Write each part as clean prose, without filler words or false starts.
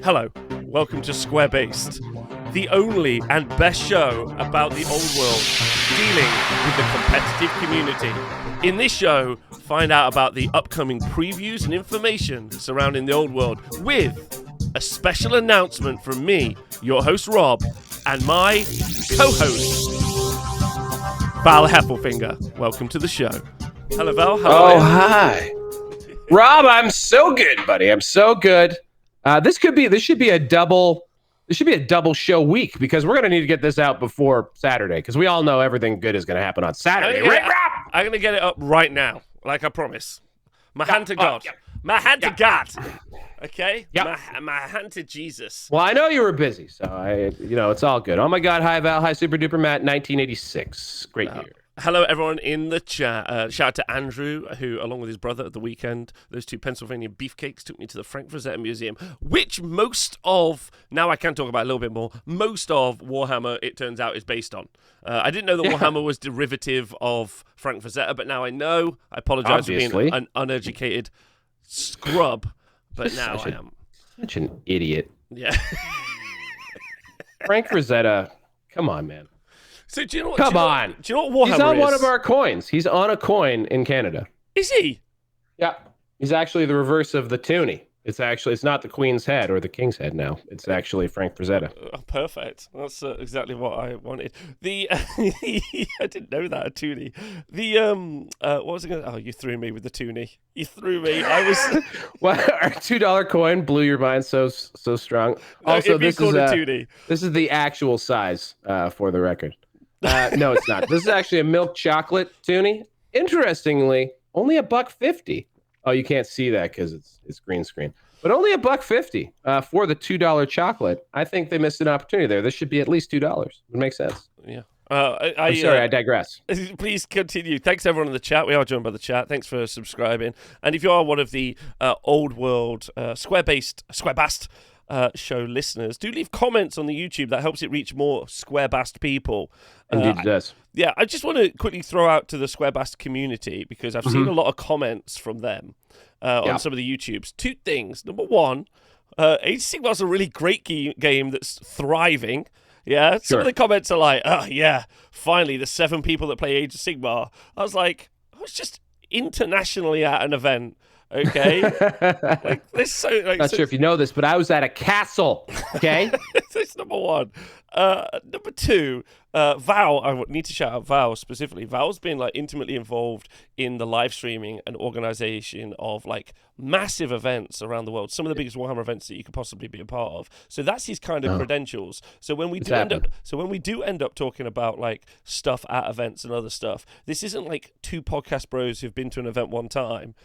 Hello, welcome to Square Based, the only and best show about the old world dealing with the competitive community. In this show, find out about the upcoming previews and information surrounding the old world with a special announcement from me, your host Rob, and my co-host, Val Heffelfinger. Welcome to the show. Hello, Val. How are you? Hi. Rob, I'm so good, buddy. I'm so good. This should be a double show week because we're gonna need to get this out before Saturday because we all know everything good is gonna happen on Saturday. Right, Rob? I'm gonna get it up right now, like I promise. My hand to God. My hand to God. Okay? Yep. My hand to Jesus. Well, I know you were busy, so it's all good. Oh my God, hi Val, hi Super Duper Matt, 1986, great year. Hello, everyone in the chat. Shout out to Andrew, who, along with his brother at the weekend, those two Pennsylvania beefcakes took me to the Frankfurt Museum, which now I can talk about it a little bit more, most of Warhammer, it turns out, is based on. I didn't know that Warhammer was derivative of Frankfurt, but now I know. I apologize for being an uneducated scrub, but now I am. Such an idiot. Yeah. Frankfurt, come on, man. So do you know what? Come on. Do you know what Warhammer is? He's on one of our coins. He's on a coin in Canada. Is he? Yeah. He's actually the reverse of the toonie. It's not the Queen's head or the King's head now. It's actually Frank Frazetta. Perfect. That's exactly what I wanted. I didn't know that, a toonie. What was it going to... Oh, you threw me with the toonie. You threw me. I was... Well, our $2 coin blew your mind so strong. Also, this is the actual size for the record. No, it's not. This is actually a milk chocolate toonie. Interestingly, only $1.50. Oh, you can't see that because it's green screen. But only $1.50 for the $2 chocolate. I think they missed an opportunity there. This should be at least $2. It makes sense. Yeah. I'm sorry, I digress. Please continue. Thanks everyone in the chat. We are joined by the chat. Thanks for subscribing. And if you are one of the old world Square-Bast show listeners, do leave comments on the YouTube. That helps it reach more Square-Bast people. Indeed, it does. Yeah, I just want to quickly throw out to the Square-Bast community because I've seen a lot of comments from them on some of the YouTubes. Two things. Number one, Age of Sigmar is a really great game that's thriving. Yeah, some of the comments are like, oh yeah, finally the 7 people that play Age of Sigmar. I was like, I was just internationally at an event. Okay, not sure if you know this, but I was at a castle. Okay, that's number one. Number two, Val. I need to shout out Val specifically. Val's been intimately involved in the live streaming and organization of massive events around the world. Some of the biggest Warhammer events that you could possibly be a part of. So that's his kind of credentials. So when we do end up talking about stuff at events and other stuff, this isn't two podcast bros who've been to an event one time.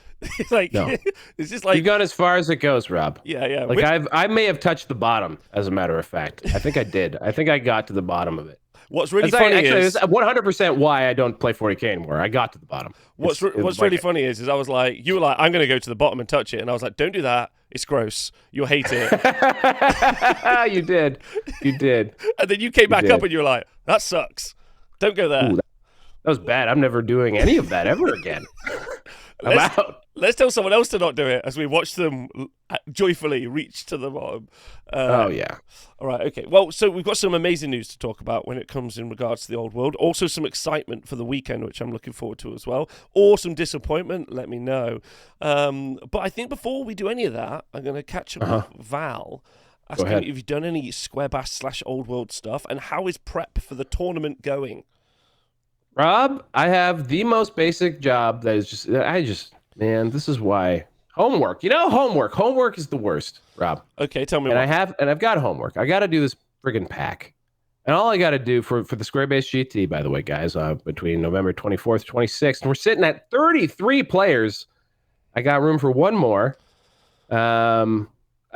No. It's just you've gone as far as it goes, Rob. Yeah. I may have touched the bottom, as a matter of fact. I think I did. I think I got to the bottom of it. What's really funny is 100% why I don't play 40K anymore. I got to the bottom. What's really funny is I was like, you were like, I'm going to go to the bottom and touch it, and I was like, don't do that. It's gross. You'll hate it. You did. And then you came back up and you were like, that sucks. Don't go there. Ooh, that was bad. I'm never doing any of that ever again. I'm out. Let's tell someone else to not do it as we watch them joyfully reach to the bottom. Oh, yeah. All right, okay. Well, so we've got some amazing news to talk about when it comes in regards to the old world. Also some excitement for the weekend, which I'm looking forward to as well. Or some disappointment, let me know. But I think before we do any of that, I'm going to catch up with Val. Asking if you've done any Square-Bast / old world stuff, and how is prep for the tournament going? Rob, I have the most basic job that is man, this is why homework. Homework is the worst, Rob. Okay, tell me. I've got homework. I got to do this friggin' pack, and all I got to do for the Square-Based GT, by the way, guys, between November 24th, 26th, and we're sitting at 33 players. I got room for one more. A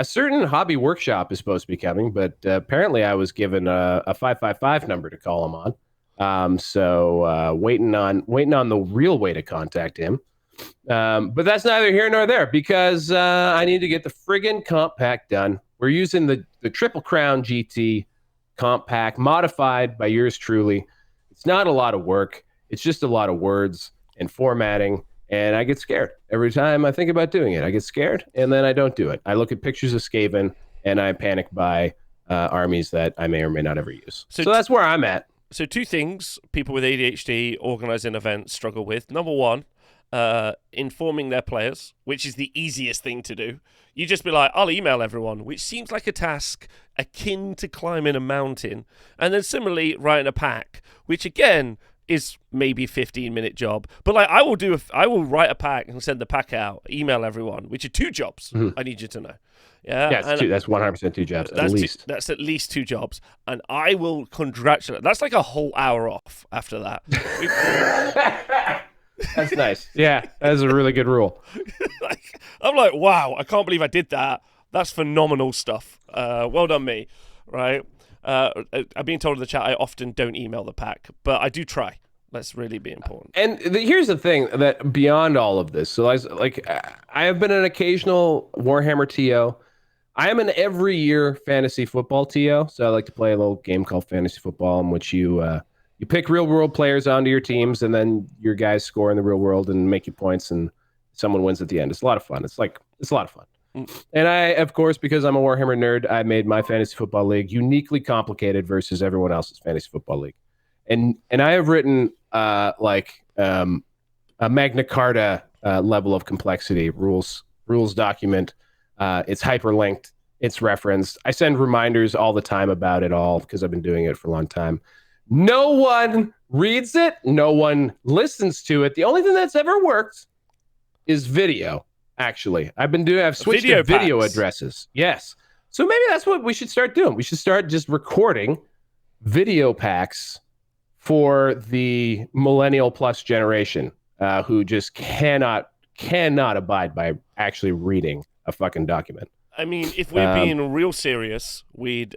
certain hobby workshop is supposed to be coming, but apparently I was given a 555 number to call him on. So waiting on the real way to contact him. But that's neither here nor there because I need to get the friggin' comp pack done. We're using the Triple Crown GT comp pack modified by yours truly. It's not a lot of work. It's just a lot of words and formatting. And I get scared every time I think about doing it. I get scared and then I don't do it. I look at pictures of Skaven and I panic buy armies that I may or may not ever use. So So that's where I'm at. So two things people with ADHD organizing events struggle with. Number one, informing their players, which is the easiest thing to do. You just be like, I'll email everyone, which seems like a task akin to climbing a mountain. And then similarly, writing a pack, which again is maybe 15-minute job. But like I will write a pack and send the pack out, email everyone, which are two jobs. I need you to know. Yeah, that's 100% two jobs at least. That's at least two jobs, and I will congratulate. That's like a whole hour off after that. That's nice. Yeah, that's a really good rule. I'm like, wow, I can't believe I did that. That's phenomenal stuff. Well done, me. Right? I've been told in the chat I often don't email the pack, but I do try. Let's really be important. And here's the thing that beyond all of this, so I have been an occasional Warhammer TO. I am an every year fantasy football TO, so I like to play a little game called fantasy football, in which you pick real world players onto your teams, and then your guys score in the real world and make you points, and someone wins at the end. It's a lot of fun. It's a lot of fun. And I, of course, because I'm a Warhammer nerd, I made my fantasy football league uniquely complicated versus everyone else's fantasy football league. And I have written a Magna Carta level of complexity rules document. It's hyperlinked. It's referenced. I send reminders all the time about it all because I've been doing it for a long time. No one reads it. No one listens to it. The only thing that's ever worked is video. Actually, I've switched to video addresses. Yes. So maybe that's what we should start doing. We should start just recording video packs for the millennial plus generation who just cannot abide by actually reading a fucking document. I mean, if we're being real serious, we'd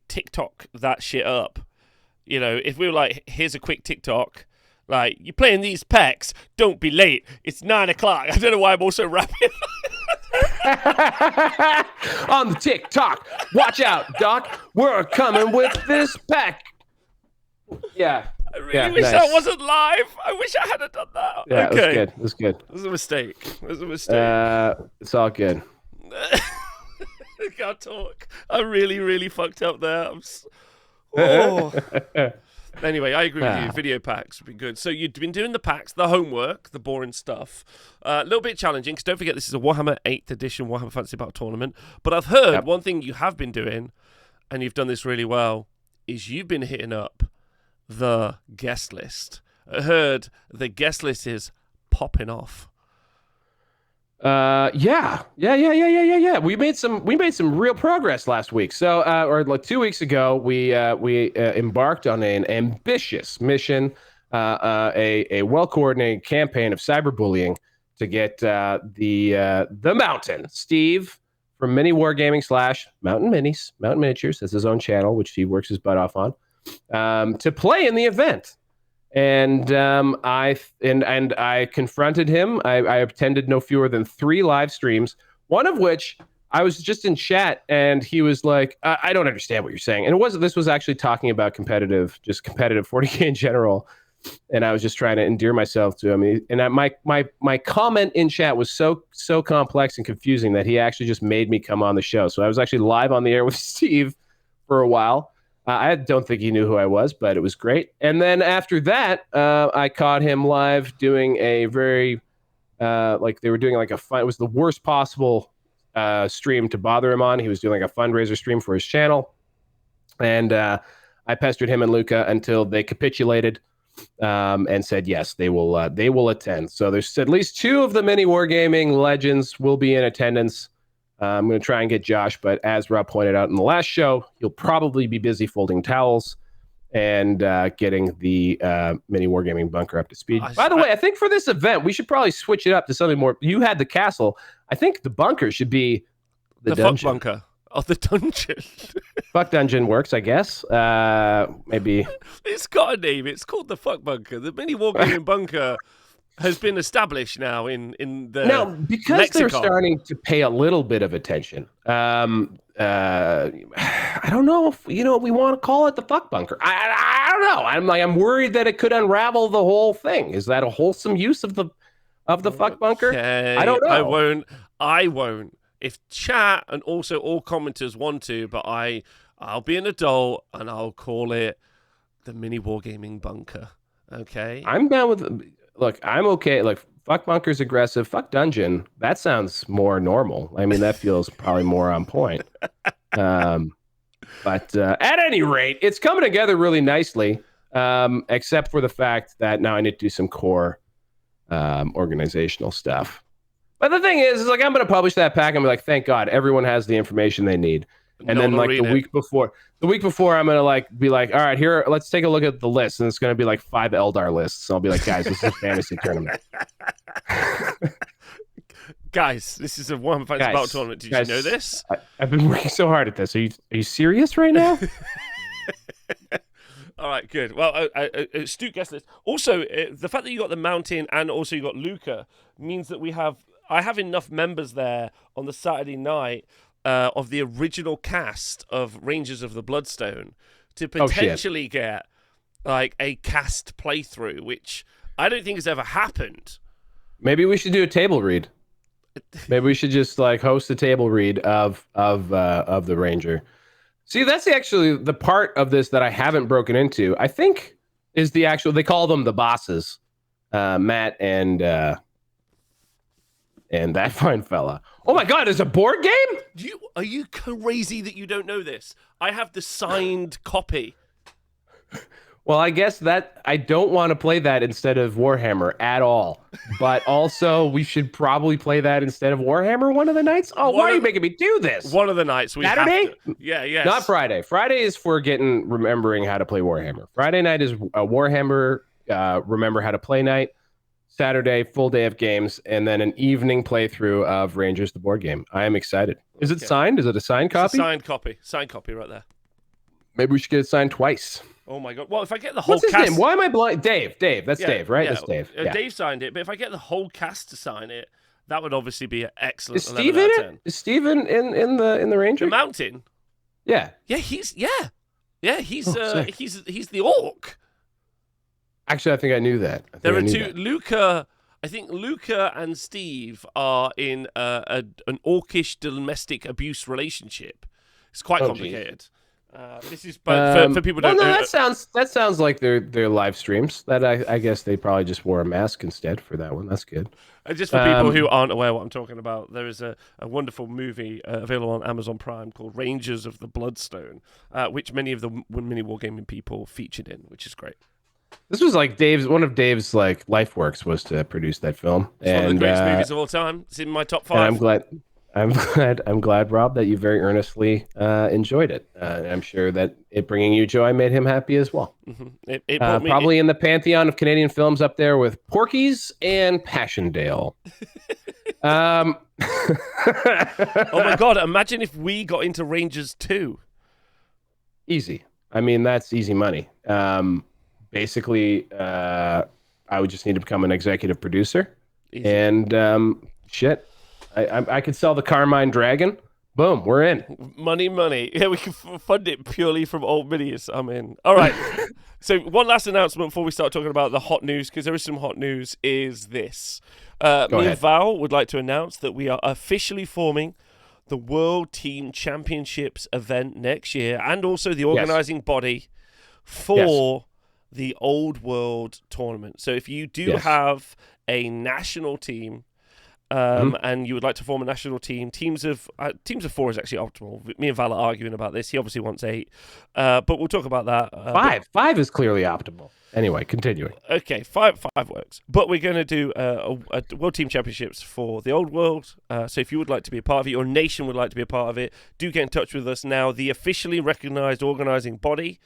TikTok that shit up. You know, if we were like, here's a quick TikTok, like, you're playing these packs, don't be late. It's 9 o'clock. I don't know why I'm also rapping. On the TikTok, watch out, Doc. We're coming with this pack. Yeah. I really wish that wasn't live. I wish I hadn't done that. Yeah, okay. It was good. It was a mistake. It's all good. I can't talk. I really, really fucked up there. Anyway, I agree with you. Video packs would be good. So you've been doing the packs, the homework, the boring stuff. A little bit challenging, because don't forget this is a Warhammer 8th edition Warhammer Fantasy Battle Tournament. But I've heard one thing you have been doing, and you've done this really well, is you've been hitting up the guest list. I heard the guest list is popping off. Yeah. We made some real progress last week. So, or like 2 weeks ago, we embarked on an ambitious mission, a well-coordinated campaign of cyberbullying to get the Mountain, Steve from Mini Wargaming / Mountain Miniatures, that's his own channel, which he works his butt off on, to play in the event. And I confronted him. I attended no fewer than 3 live streams, one of which I was just in chat, and he was like, I don't understand what you're saying. And this was actually talking about competitive 40K in general. And I was just trying to endear myself to him. And my comment in chat was so complex and confusing that he actually just made me come on the show. So I was actually live on the air with Steve for a while. I don't think he knew who I was, but it was great. And then after that, I caught him live doing a very, like they were doing like a fun, it was the worst possible stream to bother him on. He was doing like a fundraiser stream for his channel. And I pestered him and Luca until they capitulated and said, yes, they will attend. So there's at least 2 of the Mini Wargaming legends will be in attendance. I'm going to try and get Josh, but as Rob pointed out in the last show, you'll probably be busy folding towels and getting the Mini Wargaming bunker up to speed. By the way, I think for this event, we should probably switch it up to something more. You had the castle. I think the bunker should be the dungeon. Fuck bunker. Oh, the dungeon. Fuck dungeon works, I guess. Maybe. It's got a name. It's called the fuck bunker. The Mini Wargaming bunker has been established now in the now because lexicon. They're starting to pay a little bit of attention. I don't know if we want to call it the fuck bunker. I don't know. I'm worried that it could unravel the whole thing. Is that a wholesome use of the fuck bunker? Okay. I don't know. I won't if chat and also all commenters want to, but I'll be an adult and I'll call it the mini wargaming bunker. Okay. I'm down with. Look, I'm okay. Like, fuck bunkers aggressive. Fuck dungeon. That sounds more normal. I mean, that feels probably more on point. But at any rate, it's coming together really nicely. Except for the fact that now I need to do some core organizational stuff. But the thing is like I'm going to publish that pack and be like, thank God, everyone has the information they need. And then like the week before, I'm going to like be like, all right, here, let's take a look at the list. And it's going to be like 5 Eldar lists. And I'll be like, guys, this is a fantasy tournament. Guys, this is a Warhammer Fantasy Battle tournament. Did you know this? I've been working so hard at this. Are you serious right now? All right, good. Well, astute guest list. Also, the fact that you got the Mountain and also you got Luca means that I have enough members there on the Saturday night of the original cast of Rangers of the Bloodstone to potentially get like a cast playthrough, which I don't think has ever happened. Maybe we should do a table read. Maybe we should just like host a table read of the Ranger. See, that's actually the part of this that I haven't broken into. I think is the actual. They call them the bosses, Matt and that fine fella. Oh my God, it's a board game? Are you crazy that you don't know this? I have the signed copy. Well, I guess that I don't want to play that instead of Warhammer at all. But also, we should probably play that instead of Warhammer one of the nights. Oh, why are you making me do this? One of the nights. Saturday? Yeah, yes. Not Friday. Friday is for remembering how to play Warhammer. Friday night is a Warhammer remember how to play night. Saturday, full day of games, and then an evening playthrough of Rangers, the board game. I am excited. Is it signed? Is it a signed copy? It's a signed copy. Signed copy right there. Maybe we should get it signed twice. Oh my God. Well, if I get the whole What's his cast... name? Why am I blind? Dave. That's Dave, right? Yeah. That's Dave. Dave signed it, but if I get the whole cast to sign it, that would obviously be an excellent. Is Steve in it? Is Steve in the Ranger? The Mountain? Yeah. Yeah, he's the orc. Actually, I think I knew that. There are two. Luca... I think Luca and Steve are in an orcish domestic abuse relationship. It's quite complicated. This is for people. No, that sounds like their live streams. That I guess they probably just wore a mask instead for that one. That's good. And just for people who aren't aware what I'm talking about, there is a wonderful movie available on Amazon Prime called Rangers of the Bloodstone, which many of the mini wargaming people featured in, which is great. This was like one of Dave's like life works was to produce that film. It's one of the greatest movies of all time. It's in my top 5. And I'm glad, Rob, that you very earnestly enjoyed it. I'm sure that it bringing you joy made him happy as well. Mm-hmm. It probably in the pantheon of Canadian films up there with Porky's and Passchendaele. Oh my God! Imagine if we got into Rangers 2. Easy. I mean, that's easy money. Basically, I would just need to become an executive producer. Easy. And shit. I could sell the Carmine Dragon. Boom, we're in. Money. Yeah, we can fund it purely from old minis. I'm in. All right. So one last announcement before we start talking about the hot news, because there is some hot news, is this. Me and Val would like to announce that we are officially forming the World Team Championships event next year, and also the organizing body for the Old World tournament. So if you do have a national team, and you would like to form a national team, teams of 4 is actually optimal. Me and Val are arguing about this. He obviously wants 8, but we'll talk about that. 5 is clearly optimal. Anyway, continuing. Okay, 5 works. But we're going to do a World Team Championships for the Old World. So if you would like to be a part of it, your nation would like to be a part of it, do get in touch with us now. The officially recognized organizing body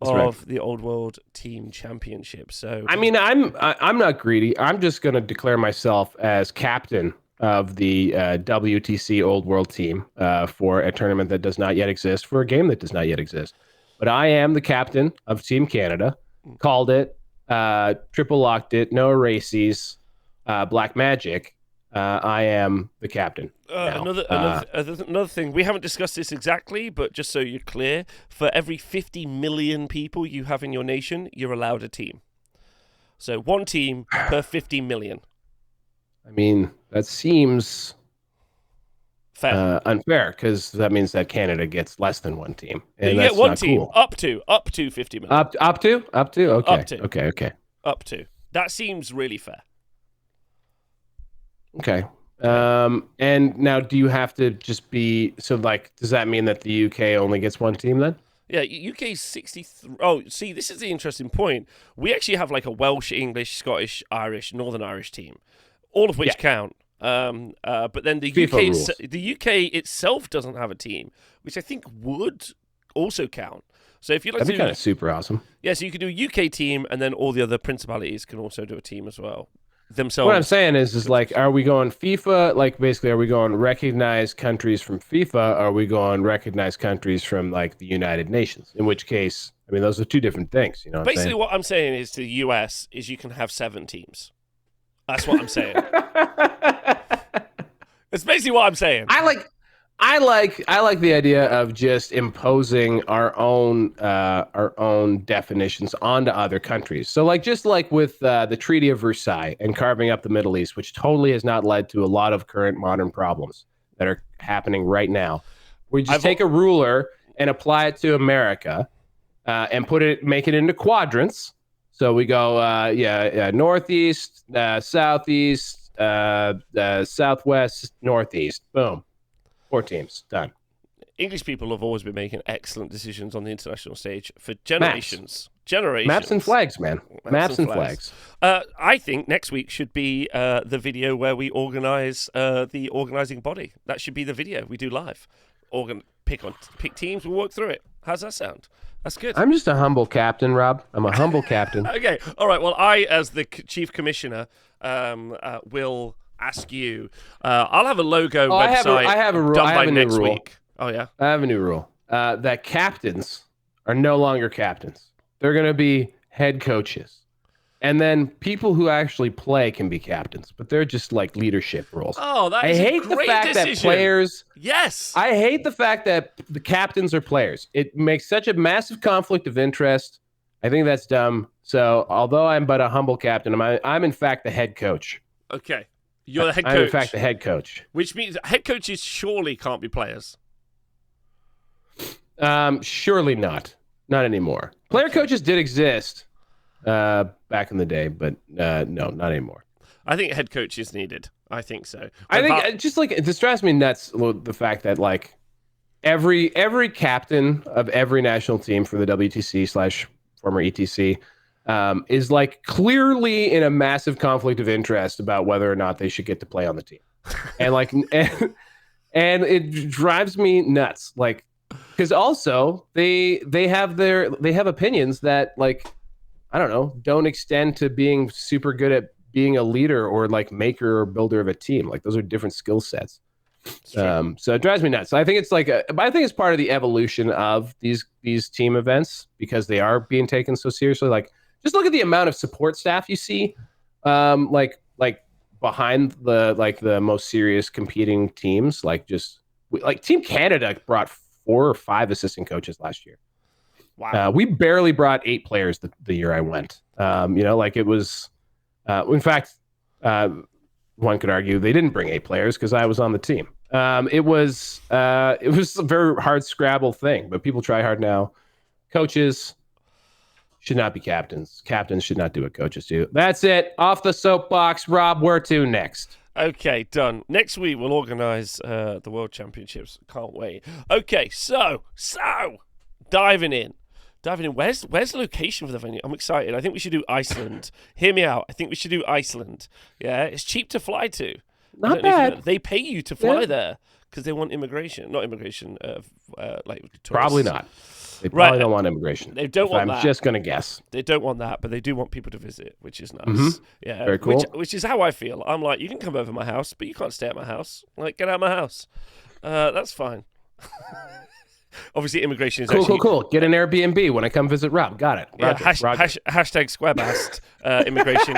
of the Old World Team Championship. So I mean, I'm not greedy. I'm just going to declare myself as captain of the WTC Old World Team for a tournament that does not yet exist, for a game that does not yet exist. But I am the captain of Team Canada. Called it, triple locked it, no erases, black magic. I am the captain. Another thing, we haven't discussed this exactly, but just so you're clear, for every 50 million people you have in your nation, you're allowed a team. So 1 team per 50 million. I mean, that seems Fair. unfair because that means that Canada gets less than one team, No, and you get that's one not team cool. up to 50 million. Up to Up okay, to. okay. Up to. That seems really fair. Okay. And now do you have to just be so like does that mean that the UK only gets one team then? Yeah, UK's 63. Oh, see, this is the interesting point. We actually have like a Welsh, English, Scottish, Irish, Northern Irish team, all of which count. But then the FIFA UK, rules. the UK itself doesn't have a team, which I think would also count. So if you like That'd to be do, kind of super awesome. yeah, so you could do a UK team, and then all the other principalities can also do a team as well themselves. What I'm saying is like, are we going FIFA? Like, basically, are we going recognized countries from FIFA? Or are we going recognized countries from like the United Nations? In which case, I mean, those are two different things. You know what Basically, I'm what I'm saying is to the US is you can have 7 teams. That's what I'm saying. saying? That's basically what I'm saying. I like the idea of just imposing our own definitions onto other countries. So like just like with the Treaty of Versailles and carving up the Middle East, which totally has not led to a lot of current modern problems that are happening right now. We just take a ruler and apply it to America and make it into quadrants. So we go northeast, southeast, southwest, northeast. Boom. 4 teams done. English people have always been making excellent decisions on the international stage for generations. Maps and flags, man. Maps and flags. I think next week should be the video where we organise the organising body. That should be the video we do live. Pick teams. We'll work through it. How's that sound? That's good. I'm just a humble captain, Rob. I'm a humble captain. Okay. All right. Well, I, as the chief commissioner, will ask you. I'll have a logo website I have a rule. done I by have a new next rule. week. Oh, yeah? I have a new rule that captains are no longer captains. They're going to be head coaches. And then people who actually play can be captains, but they're just like leadership roles. Oh, that is a great decision. That players. Yes. I hate the fact that the captains are players. It makes such a massive conflict of interest. I think that's dumb. So, although I'm but a humble captain, I'm in fact the head coach. Okay. You're the head coach. I'm in fact the head coach. Which means head coaches surely can't be players. Surely not. Not anymore. Player coaches did exist back in the day, but no, not anymore. I think head coach is needed. I think so. I think just like it drives me nuts the fact that like every captain of every national team for the WTC / former ETC is like clearly in a massive conflict of interest about whether or not they should get to play on the team, and like and it drives me nuts. Like because also they have opinions that like I don't know don't extend to being super good at being a leader or like maker or builder of a team. Like those are different skill sets. So it drives me nuts. So I think it's like I think it's part of the evolution of these team events because they are being taken so seriously. Like just look at the amount of support staff you see, like behind the most serious competing teams. Like Team Canada brought 4 or 5 assistant coaches last year. Wow. We barely brought 8 players the year I went. Like it was. In fact, one could argue they didn't bring 8 players because I was on the team. It was a very hard Scrabble thing, but people try hard now. Coaches should not be captains. Captains should not do what coaches do. That's it. Off the soapbox. Rob, where to next? Okay, done. Next week we'll organise the World Championships. Can't wait. Okay, so diving in. Where's the location for the venue? I'm excited. I think we should do Iceland. Hear me out. I think we should do Iceland. Yeah, it's cheap to fly to. Not bad. They pay you to fly there because they want immigration. Not immigration, like tourists. Probably not. They probably don't want immigration. They don't want that. I'm just going to guess. They don't want that, but they do want people to visit, which is nice. Mm-hmm. Yeah, very cool. Which is how I feel. I'm like, you can come over my house, but you can't stay at my house. Like, get out of my house. That's fine. Obviously, immigration is cool. Get an Airbnb when I come visit Rob. Got it. Roger. Hashtag squarebast. Immigration.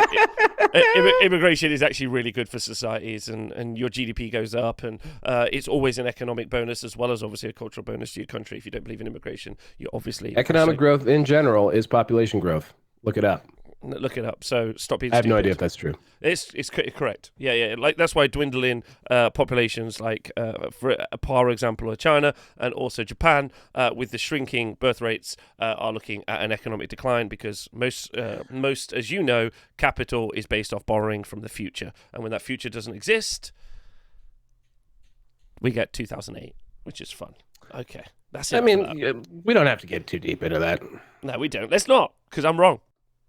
Immigration is actually really good for societies, and your GDP goes up, and it's always an economic bonus as well as obviously a cultural bonus to your country. If you don't believe in immigration, you obviously economic growth in general is population growth. Look it up. Look it up. So stop being I have stupid. no idea if that's true. It's correct. Yeah. Like that's why dwindling populations, like for a par example of China and also Japan, with the shrinking birth rates, are looking at an economic decline because most, as you know, capital is based off borrowing from the future, and when that future doesn't exist, we get 2008, which is fun. Okay, that's it. I mean, we don't have to get too deep into that. No, we don't. Let's not, because I'm wrong.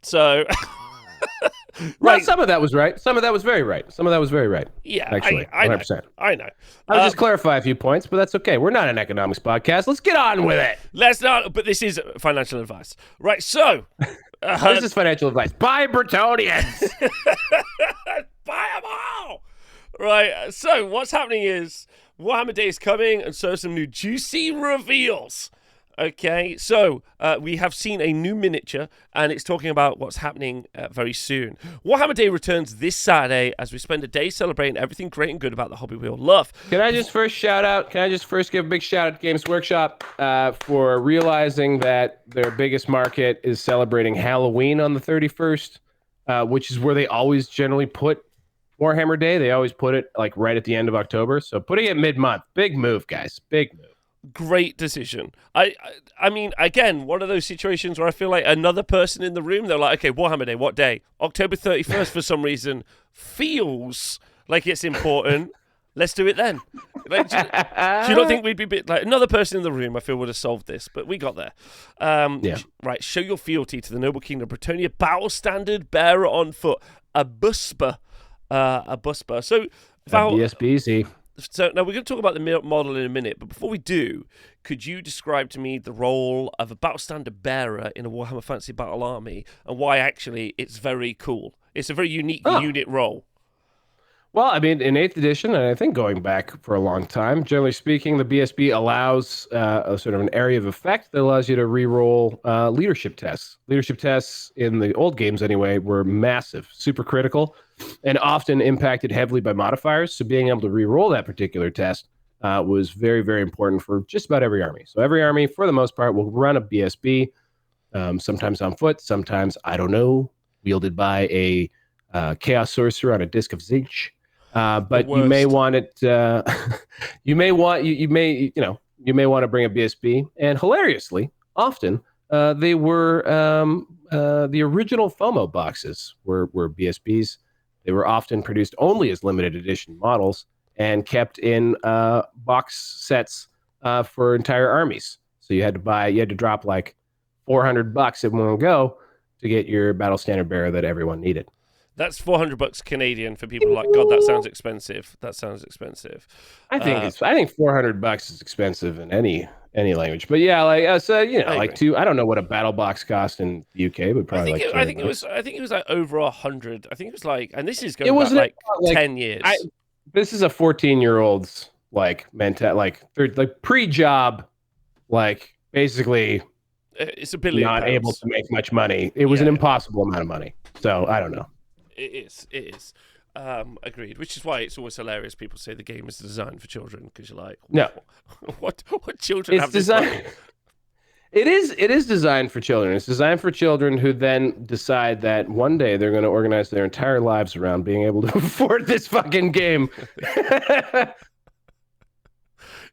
So. Right. Some of that was right. Some of that was very right. Yeah, actually, I 100%. I know. I'll just clarify a few points, but that's okay. We're not an economics podcast. Let's get on with it. Let's not. But this is financial advice, right? So, this is financial advice. Buy Bretonnians. buy them all. Right. So, what's happening is Warhammer Day is coming, and so some new juicy reveals. Okay, so we have seen a new miniature, and it's talking about what's happening very soon. Warhammer Day returns this Saturday as we spend a day celebrating everything great and good about the hobby we all love. Can I just first give a big shout out to Games Workshop for realizing that their biggest market is celebrating Halloween on the 31st, which is where they always generally put Warhammer Day. They always put it like right at the end of October. So putting it mid-month, big move, guys, big move. Great decision. I mean, again, one of those situations where I feel like another person in the room, they're like, okay, Warhammer Day, what day? October 31st for some reason feels like it's important. Let's do it then. Like, do you not think we'd be a bit like another person in the room? I feel would have solved this, but we got there. Right, show your fealty to the noble kingdom of Bretonnia. Battle standard bearer on foot, a busper. So, Val, BSBZ. So now we're going to talk about the model in a minute, but before we do, could you describe to me the role of a battle standard bearer in a Warhammer Fantasy Battle Army and why actually it's very cool? It's a very unique unit role. Well, I mean, in 8th edition, and I think going back for a long time, generally speaking, the BSB allows a sort of an area of effect that allows you to re-roll leadership tests. Leadership tests in the old games, anyway, were massive, super critical, and often impacted heavily by modifiers. So being able to re-roll that particular test was very, very important for just about every army. So every army, for the most part, will run a BSB, sometimes on foot, sometimes, I don't know, wielded by a Chaos Sorcerer on a Disc of Zinch. But you may want it. You may want to bring a BSB. And hilariously, often they were the original FOMO boxes were BSBs. They were often produced only as limited edition models and kept in box sets for entire armies. So you had to drop like $400 in one go to get your battle standard bearer that everyone needed. That's $400 Canadian for people like, God, that sounds expensive. I think $400 is expensive in any language. But yeah, like I don't know what a battle box cost in the UK, but probably I think it was like over 100. I think it was like, and this is going back like 10 years. This is a 14-year-old's pre-job, like basically it's $1 billion. Not able to make much money. It was an impossible amount of money. So I don't know. It is. Agreed. Which is why it's always hilarious. People say the game is designed for children because you're like, no, what children have designed? It is designed for children. It's designed for children who then decide that one day they're going to organize their entire lives around being able to afford this fucking game.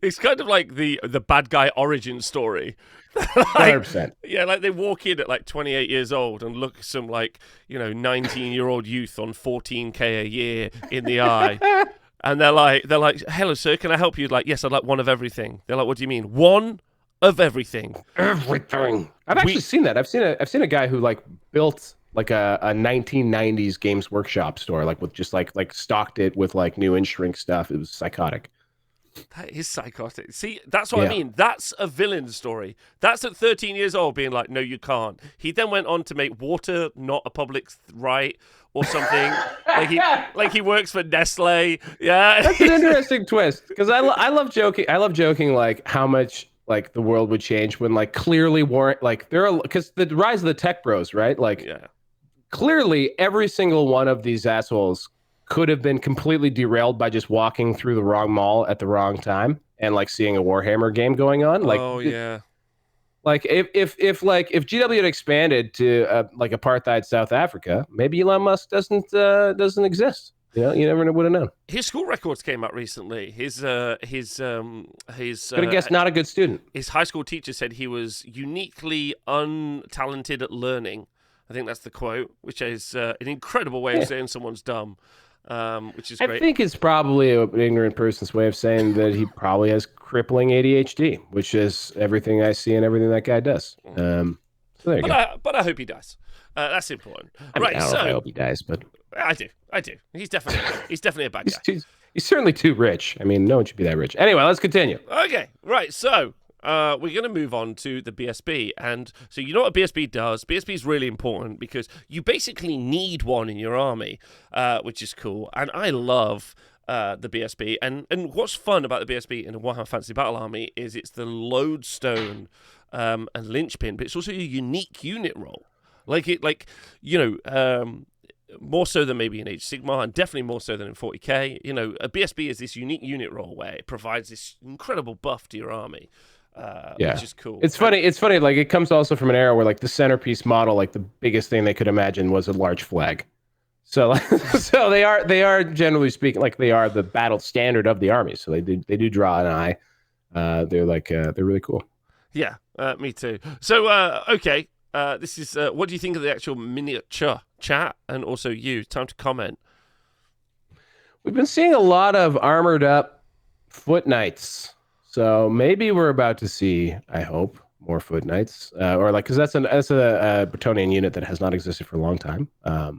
It's kind of like the bad guy origin story. 100%. Yeah, like they walk in at like 28 years old and look some 19-year-old youth on 14K a year in the eye. And they're like, hello, sir, can I help you? Like, yes, I'd like one of everything. They're like, what do you mean? One of everything. Everything. I've actually seen that. I've seen a guy who built like a 1990s Games Workshop store, with just like stocked it with new in-shrink stuff. It was psychotic. That is psychotic. See, that's what I mean. That's a villain story. That's at 13 years old being like, no, you can't. He then went on to make water not a public right or something. he works for Nestle. Yeah. That's an interesting twist because I love joking. I love joking how much the world would change when clearly warrant because the rise of the tech bros, right? Clearly every single one of these assholes could have been completely derailed by just walking through the wrong mall at the wrong time and seeing a Warhammer game going on. Like if GW had expanded to like apartheid South Africa, maybe Elon Musk doesn't exist. You know, you never would have known. His school records came out recently. Could have guessed not a good student. His high school teacher said he was uniquely untalented at learning. I think that's the quote, which is an incredible way of saying someone's dumb, which is great. I think it's probably an ignorant person's way of saying that he probably has crippling ADHD, which is everything I see and everything that guy does. So there you go. But I hope he does. That's important. I don't know if I hope he dies, but I do. He's definitely a bad guy. He's certainly too rich. I mean, no one should be that rich. Anyway, let's continue. Okay, right. So we're going to move on to the BSB. And so you know what a BSB does? BSB is really important because you basically need one in your army, which is cool. And I love the BSB. And what's fun about the BSB in a Warhammer Fantasy Battle Army is it's the lodestone and linchpin, but it's also a unique unit role. More so than maybe in Age of Sigmar, and definitely more so than in 40k. You know, a BSB is this unique unit role where it provides this incredible buff to your army, which is cool. It's funny. Like it comes also from an era where like the centerpiece model, like the biggest thing they could imagine was a large flag. So, so they are generally speaking, like they are the battle standard of the army. So they do draw an eye. They're really cool. Yeah, me too. So okay. This is what do you think of the actual miniature, chat, and also you? Time to comment. We've been seeing a lot of armored up foot knights, so maybe we're about to see, I hope, more foot knights, or like because that's a Bretonnian unit that has not existed for a long time. So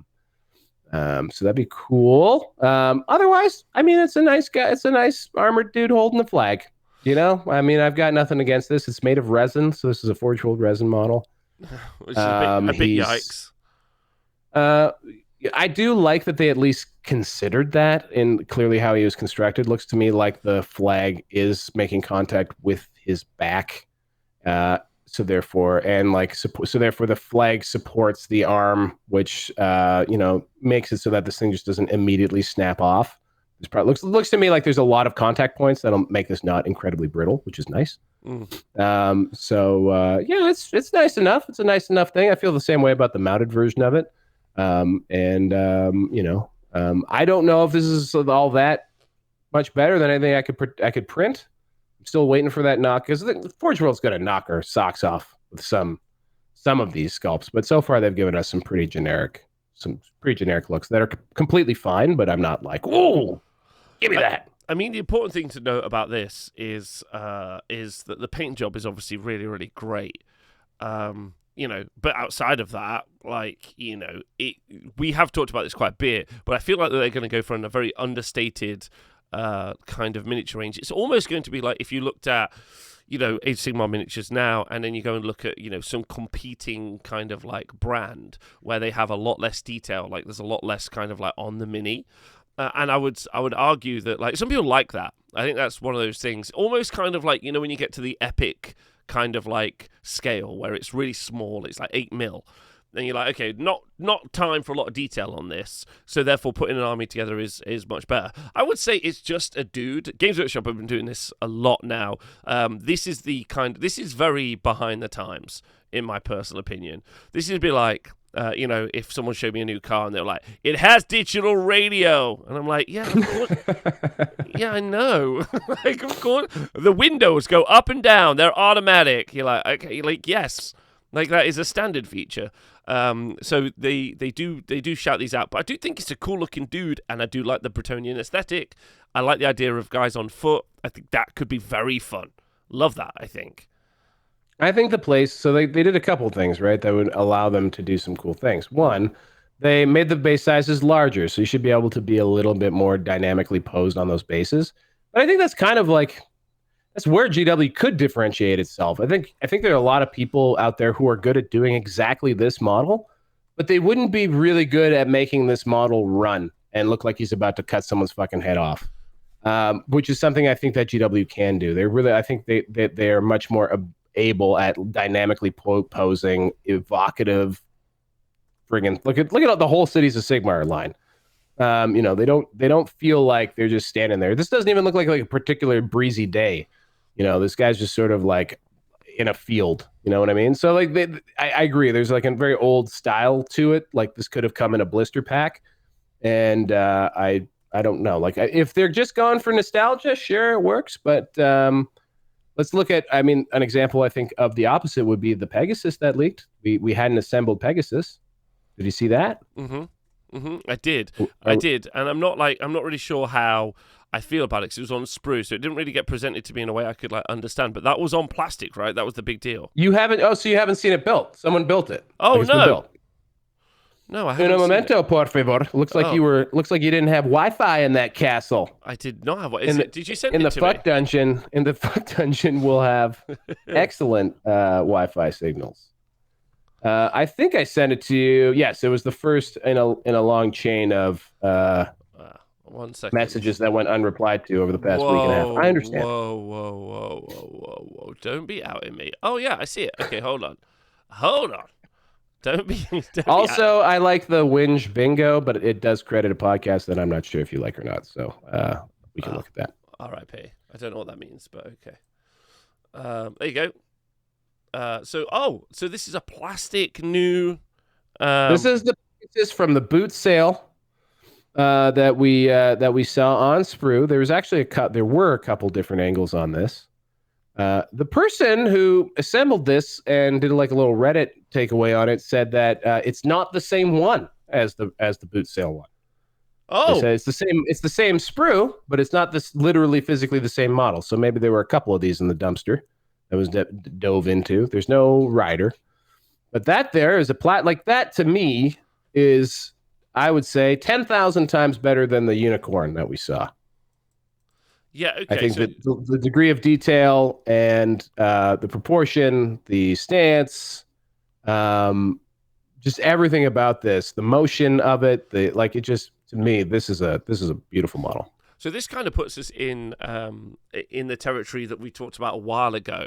that'd be cool. Otherwise, I mean, it's a nice guy. It's a nice armored dude holding the flag. You know, I mean, I've got nothing against this. It's made of resin, so this is a forge rolled resin model. Which is a bit yikes. I do like that they at least considered that, and clearly how he was constructed looks to me like the flag is making contact with his back. So therefore the flag supports the arm, which makes it so that this thing just doesn't immediately snap off. This probably looks to me like there's a lot of contact points that'll make this not incredibly brittle, which is nice. It's nice enough. It's a nice enough thing. I feel the same way about the mounted version of it. I don't know if this is all that much better than anything I could print. I'm still waiting for that knock because the Forge World's going to knock our socks off with some of these sculpts, but so far they've given us some pretty generic looks that are completely fine. But I'm not like, oh, give me that. I mean, the important thing to note about this is that the paint job is obviously really, really great. But outside of that, we have talked about this quite a bit, but I feel like they're going to go for a very understated kind of miniature range. It's almost going to be like if you looked at, Age of Sigmar miniatures now, and then you go and look at, some competing kind of like brand where they have a lot less detail, like there's a lot less kind of like on the mini. And I would argue that like some people like that. I think that's one of those things, almost kind of like when you get to the epic kind of like scale where it's really small, it's like 8 mil. Then you're like, okay, not time for a lot of detail on this. So therefore, putting an army together is much better. I would say it's just a dude. Games Workshop have been doing this a lot now. This is very behind the times, in my personal opinion. This would be like. If someone showed me a new car and they're like, it has digital radio. And I'm like, yeah, of course. Yeah, I know. Like, of course. The windows go up and down. They're automatic. You're like, okay, like, yes. Like, that is a standard feature. So they do shout these out. But I do think it's a cool looking dude. And I do like the Bretonnian aesthetic. I like the idea of guys on foot. I think that could be very fun. Love that, I think. I think they did a couple things, right, that would allow them to do some cool things. One, they made the base sizes larger, so you should be able to be a little bit more dynamically posed on those bases. But I think that's kind of like, that's where GW could differentiate itself. I think there are a lot of people out there who are good at doing exactly this model, but they wouldn't be really good at making this model run and look like he's about to cut someone's fucking head off. Which is something I think that GW can do. I think they are much more able at dynamically posing evocative friggin' look at the whole Cities of Sigmar line. They don't feel like they're just standing there. This doesn't even look like a particular breezy day. This guy's just sort of like in a field. You know what I mean? So like I agree. There's like a very old style to it. Like this could have come in a blister pack, and I don't know. Like if they're just going for nostalgia, sure it works. But let's look at. I mean, an example I think of the opposite would be the Pegasus that leaked. We had an assembled Pegasus. Did you see that? I did, and I'm not really sure how I feel about it because it was on sprue, so it didn't really get presented to me in a way I could like understand. But that was on plastic, right? That was the big deal. You haven't? Oh, so you haven't seen it built? Someone built it? Oh like it's been no, built. no, I haven't. Un seen momento, it. por favor. Looks like Looks like you didn't have Wi-Fi in that castle. I did not have. What is it? Did you send it to me? In the fuck dungeon, we'll have excellent Wi-Fi signals. I think I sent it to you. Yes, it was the first in a long chain of 1 second. messages that went unreplied to over the past week and a half. I understand. Whoa. Don't be outing me. Oh, yeah, I see it. Okay, hold on. Don't be also, I like the whinge bingo, but it does credit a podcast that I'm not sure if you like or not. So we can look at that. R.I.P. I don't know what that means, but okay. There you go. So this is a plastic new. This is from the boot sale that we saw on Sprue. There was actually there were a couple different angles on this. The person who assembled this and did like a little Reddit takeaway on it said that it's not the same one as the boot sale one. Oh, they said it's the same sprue, but it's not this literally physically the same model. So maybe there were a couple of these in the dumpster that was dove into. There's no rider, but that there is a like that to me is, I would say, 10,000 times better than the unicorn that we saw. Yeah, okay. I think that the degree of detail and the proportion, the stance, just everything about this, the motion of it, to me, this is a beautiful model. So this kind of puts us in the territory that we talked about a while ago,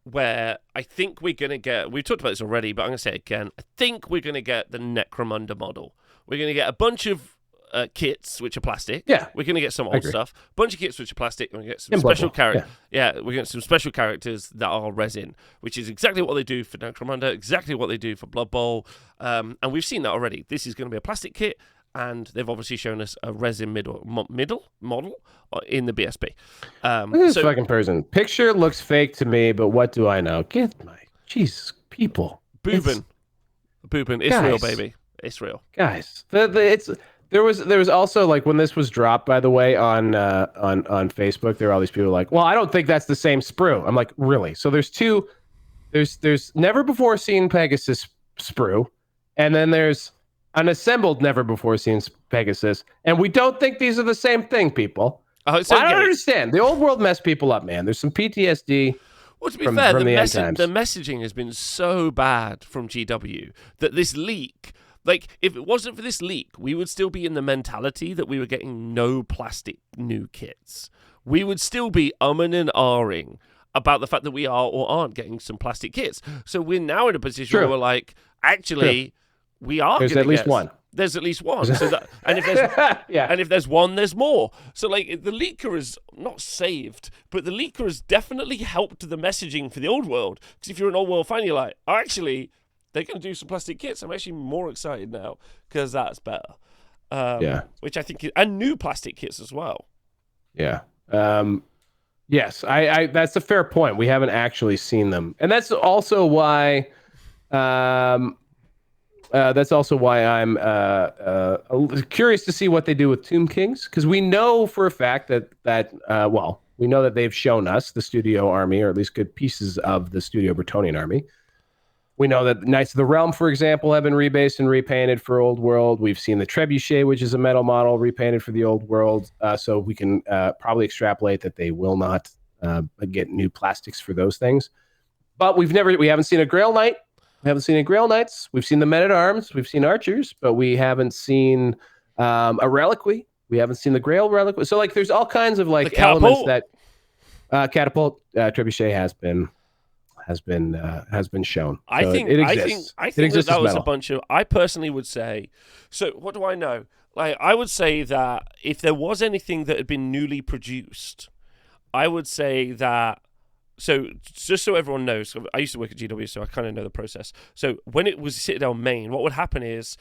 where I think we're going to get, we've talked about this already, but I'm going to say it again, I think we're going to get the Necromunda model. We're going to get a bunch of kits which are plastic. Yeah, we're going to get some old stuff. Bunch of kits which are plastic. We're going to get some special characters. Yeah, we're going to get some special characters that are resin, which is exactly what they do for Necromunda, exactly what they do for Blood Bowl, and we've seen that already. This is going to be a plastic kit, and they've obviously shown us a resin model in the BSB. Look at this fucking person. Picture looks fake to me, but what do I know? Get my Jesus, people. Boobin. It's real, baby. It's real, guys. There was also, like, when this was dropped, by the way, on Facebook, there were all these people like, well, I don't think that's the same sprue. I'm like, really? So there's never before seen Pegasus sprue, and then there's an assembled never before seen Pegasus, and we don't think these are the same thing, people. I don't understand. The old world messed people up, man. There's some PTSD. Well, to be fair, the messaging has been so bad from GW that this leak, like, if it wasn't for this leak, we would still be in the mentality that we were getting no plastic new kits. We would still be umming and ahhing about the fact that we are or aren't getting some plastic kits. So we're now in a position where we're like, actually, we are. There's at least one. There's at least one. So that, and if there's and if there's one, there's more. So like the leaker is not saved, but the leaker has definitely helped the messaging for the old world. Because if you're an old world fan, you're like, oh, actually, they're going to do some plastic kits. I'm actually more excited now because that's better. Which I think and new plastic kits as well. Yeah. Yes, I that's a fair point. We haven't actually seen them, and that's also why. That's also why I'm curious to see what they do with Tomb Kings, because we know for a fact that we know that they've shown us the Studio Army, or at least good pieces of the Studio Bretonnian Army. We know that Knights of the Realm, for example, have been rebased and repainted for Old World. We've seen the Trebuchet, which is a metal model, repainted for the Old World. So we can probably extrapolate that they will not get new plastics for those things. But we haven't seen a Grail Knight. We haven't seen any Grail Knights. We've seen the Men-at-Arms. We've seen Archers, but we haven't seen a Reliquary. We haven't seen the Grail Reliquary. So, like, there's all kinds of, like, elements that Catapult Trebuchet has been shown. I think it exists. I think that was a bunch of. I personally would say. So, what do I know? Like, I would say that if there was anything that had been newly produced, I would say that So just so everyone knows, I used to work at GW, so I kind of know the process. So when it was Citadel main, what would happen is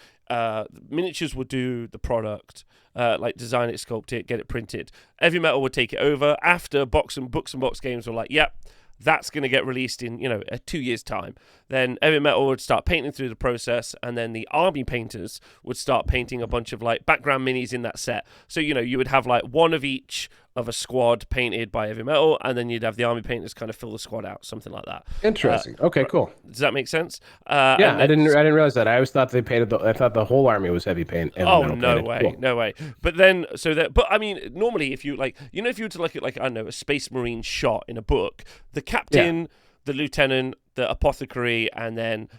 miniatures would do the product, like design it, sculpt it, get it printed. Heavy Metal would take it over after books and box games were like, yep, that's going to get released in, 2 years' time. Then Heavy Metal would start painting through the process, and then the army painters would start painting a bunch of like background minis in that set. So, you would have like one of each of a squad painted by Heavy Metal, and then you'd have the army painters kind of fill the squad out, something like that. Interesting. Okay, cool. Does that make sense? Yeah, I didn't realize that. I always thought they painted I thought the whole army was heavy paint. Oh, no way, cool. No way. But then, but I mean, normally if you like, if you were to look at like, I don't know, a Space Marine shot in a book, the captain, the lieutenant, the apothecary, and then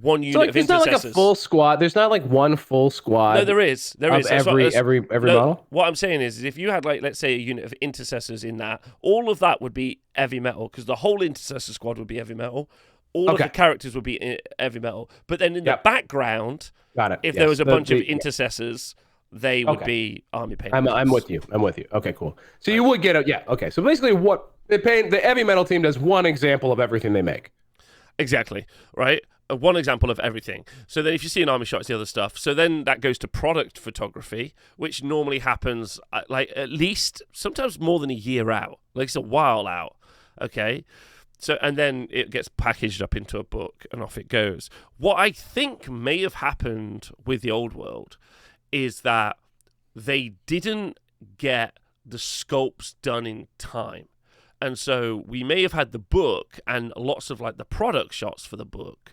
one unit of intercessors. There's not like a full squad. There's not like one full squad. No, there is. Every model. What I'm saying is if you had like, let's say, a unit of intercessors in that, all of that would be Heavy Metal, because the whole intercessor squad would be Heavy Metal. All of the characters would be Heavy Metal. But then in the background, if there was a bunch of intercessors, they would be army painters. I'm with you. Okay, cool. So you would get okay. So basically, what the Heavy Metal team does one example of everything they make. Exactly, right? One example of everything. So then if you see an army shot, it's the other stuff. So then that goes to product photography, which normally happens like at least sometimes more than a year out. Like it's a while out, okay? So and then it gets packaged up into a book and off it goes. What I think may have happened with the old world is that they didn't get the sculpts done in time. And so we may have had the book and lots of like the product shots for the book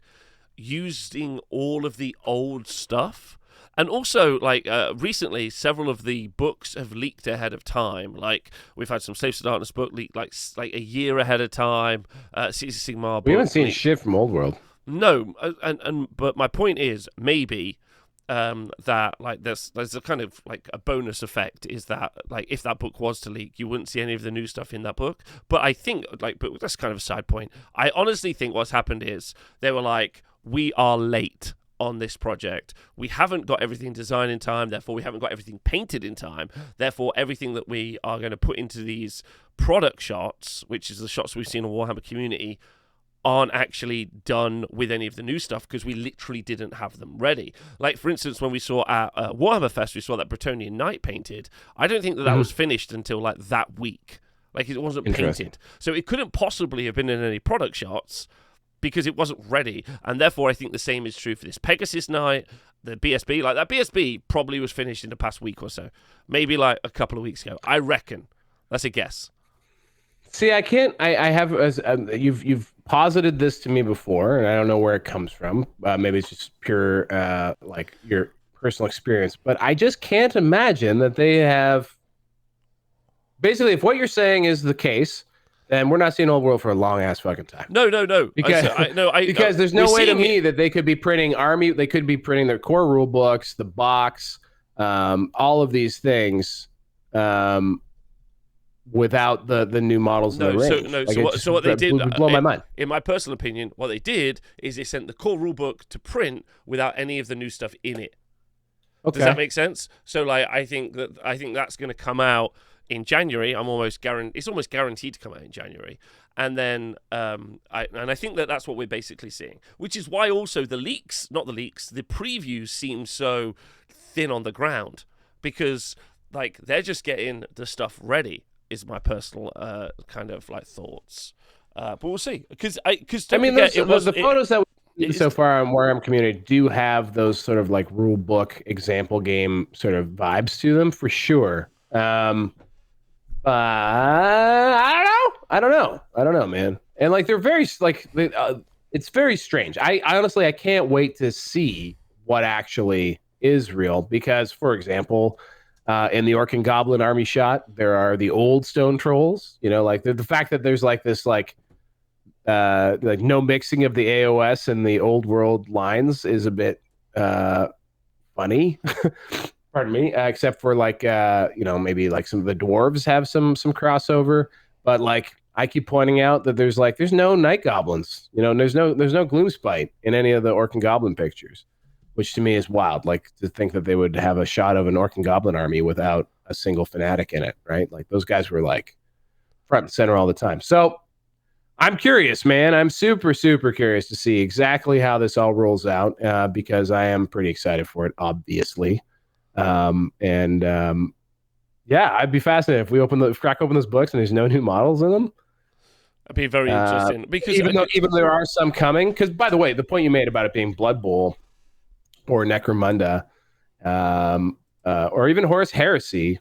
using all of the old stuff. And also, like recently, several of the books have leaked ahead of time. Like we've had some Slaves to Darkness book leaked like a year ahead of time. Cities of Sigmar. We haven't seen shit from Old World. No, but my point is maybe that like there's a kind of like a bonus effect is that like if that book was to leak, you wouldn't see any of the new stuff in that book. But I think but that's kind of a side point. I honestly think what's happened is they were like, we are late on this project. We haven't got everything designed in time, therefore we haven't got everything painted in time. Therefore, everything that we are going to put into these product shots, which is the shots we've seen on Warhammer Community, aren't actually done with any of the new stuff because we literally didn't have them ready. Like, for instance, when we saw at Warhammer Fest, we saw that Bretonnian Knight painted. I don't think that was finished until like that week. Like, it wasn't painted. So it couldn't possibly have been in any product shots because it wasn't ready. And therefore, I think the same is true for this Pegasus Knight, the BSB. Like, that BSB probably was finished in the past week or so. Maybe like a couple of weeks ago. I reckon. That's a guess. See, I can't. I have you've posited this to me before, and I don't know where it comes from. Maybe it's just pure like your personal experience, but I just can't imagine that they have. Basically, if what you're saying is the case, then we're not seeing Old World for a long ass fucking time. No. Because because there's no way to me that they could be printing army. They could be printing their core rule books, the box, all of these things. Without the new models in the range. So what they did would blow my mind. In my personal opinion, what they did is they sent the core rulebook to print without any of the new stuff in it. Okay. Does that make sense? So like I think that's going to come out in January. It's almost guaranteed to come out in January. And then I think that's what we're basically seeing, which is why also the previews seem so thin on the ground, because like they're just getting the stuff ready. Is my personal kind of like thoughts, but we'll see. Because I mean, the photos that we've seen so far on Warhammer Community do have those sort of like rule book example game sort of vibes to them for sure. I don't know, man. And like they're very like it's very strange. I honestly can't wait to see what actually is real, because for example. In the Orc and Goblin army shot, there are the old stone trolls. Like the fact that there's like this like no mixing of the AOS and the old world lines is a bit funny. Pardon me. Except for like maybe like some of the dwarves have some crossover, but like I keep pointing out that there's no night goblins. And there's no Gloomspite in any of the Orc and Goblin pictures. Which to me is wild, like to think that they would have a shot of an Orc and Goblin army without a single fanatic in it, right? Like those guys were like front and center all the time. So I'm curious, man. I'm super, super curious to see exactly how this all rolls out because I am pretty excited for it, obviously. And yeah, I'd be fascinated if we crack open those books and there's no new models in them. It'd be very interesting because even though there are some coming, because by the way, the point you made about it being Blood Bowl or Necromunda, or even Horus Heresy,